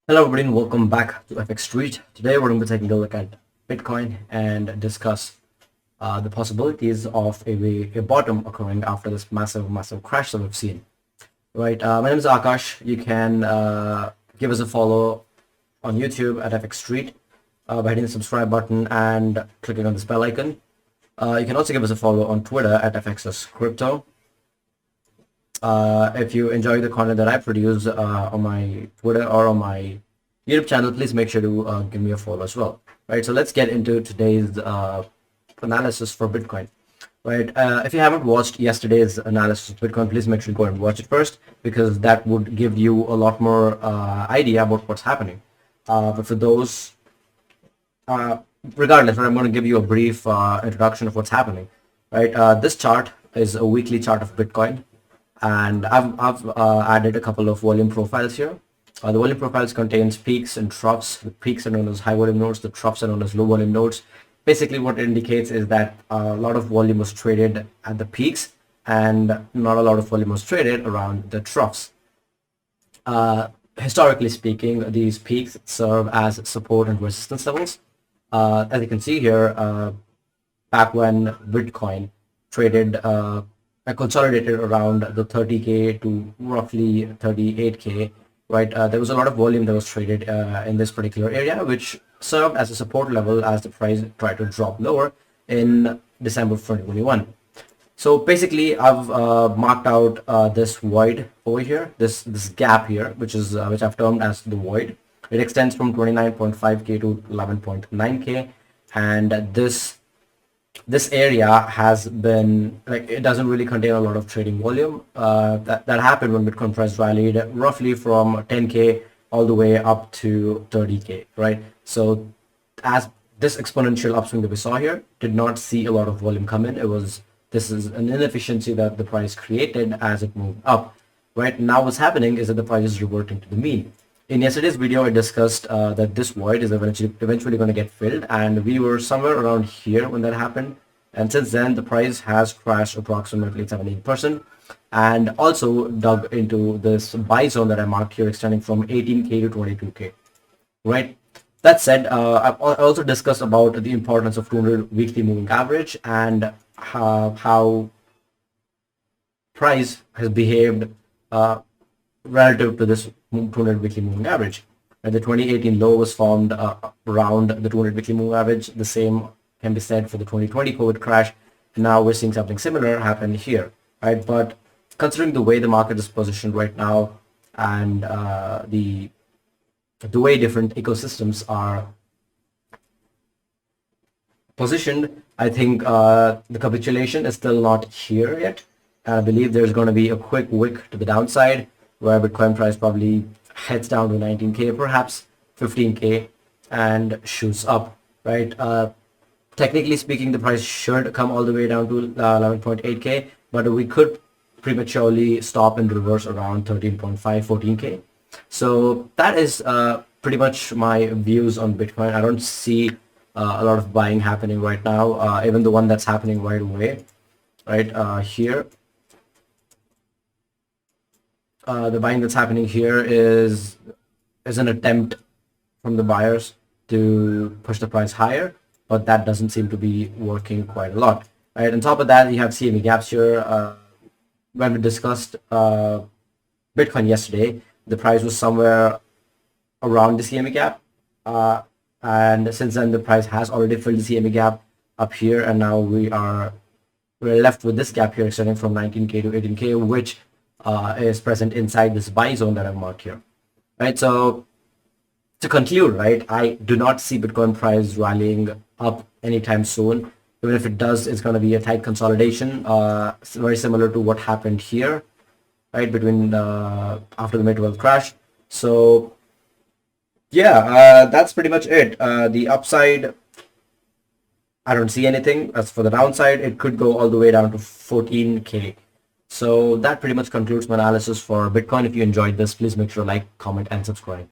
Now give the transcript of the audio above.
Hello everybody and welcome back to FX Street. Today we're going to be taking a look at Bitcoin and discuss the possibilities of a bottom occurring after this massive crash that we've seen. Right, my name is Akash. You can give us a follow on YouTube at FX Street by hitting the subscribe button and clicking on this bell icon. You can also give us a follow on Twitter at FXS Crypto. If you enjoy the content that I produce on my Twitter or on my YouTube channel, please make sure to give me a follow as well. Right, so let's get into today's analysis for Bitcoin. Right, if you haven't watched yesterday's analysis of Bitcoin, please make sure to go and watch it first, because that would give you a lot more idea about what's happening. But for those, regardless, I'm going to give you a brief introduction of what's happening. Right, this chart is a weekly chart of Bitcoin, and I've added a couple of volume profiles here. The volume profiles contains peaks and troughs. The peaks are known as high volume nodes, the troughs are known as low volume nodes. Basically what it indicates is that a lot of volume was traded at the peaks and not a lot of volume was traded around the troughs. Historically speaking, these peaks serve as support and resistance levels. As you can see here, back when Bitcoin traded consolidated around the 30k to roughly 38k, right, there was a lot of volume that was traded in this particular area, which served as a support level as the price tried to drop lower in December of 2021. So basically I've marked out this void over here, this gap here, which I've termed as the void. It extends from 29.5k to 11.9k, and this area has been, like, it doesn't really contain a lot of trading volume. That happened when Bitcoin price rallied roughly from 10k all the way up to 30k, right? So as this exponential upswing that we saw here did not see a lot of volume come in. This is an inefficiency that the price created as it moved up. Right now what's happening is that the price is reverting to the mean. In yesterday's video, I discussed that this void is eventually going to get filled, and we were somewhere around here when that happened. And since then, the price has crashed approximately 17%, and also dug into this buy zone that I marked here, extending from 18k to 22k. Right. That said, I also discussed about the importance of 200 weekly moving average and how price has behaved relative to this 200 weekly moving average. And the 2018 low was formed around the 200 weekly moving average. The same can be said for the 2020 COVID crash. And now we're seeing something similar happen here, right? But considering the way the market is positioned right now and the way different ecosystems are positioned, I think the capitulation is still not here yet. I believe there's going to be a quick wick to the downside, where Bitcoin price probably heads down to 19k, perhaps 15k, and shoots up, right? Technically speaking, the price should come all the way down to 11.8k, but we could prematurely stop and reverse around 13.5, 14k. So that is pretty much my views on Bitcoin. I don't see a lot of buying happening right now, even the one that's happening right away, right here. The buying that's happening here is an attempt from the buyers to push the price higher, but that doesn't seem to be working quite a lot. Right. On top of that, you have CME gaps here. When we discussed Bitcoin yesterday, the price was somewhere around the CME gap, and since then the price has already filled the CME gap up here, and now we're left with this gap here extending from 19k to 18k, which is present inside this buy zone that I've marked here, right? So to conclude, right, I do not see Bitcoin price rallying up anytime soon. Even if it does, it's going to be a tight consolidation, very similar to what happened here, right, between after the May 12th crash. So yeah, that's pretty much it. The upside, I don't see anything. As for the downside, it could go all the way down to 14k. So that pretty much concludes my analysis for Bitcoin. If you enjoyed this, please make sure to like, comment, and subscribe.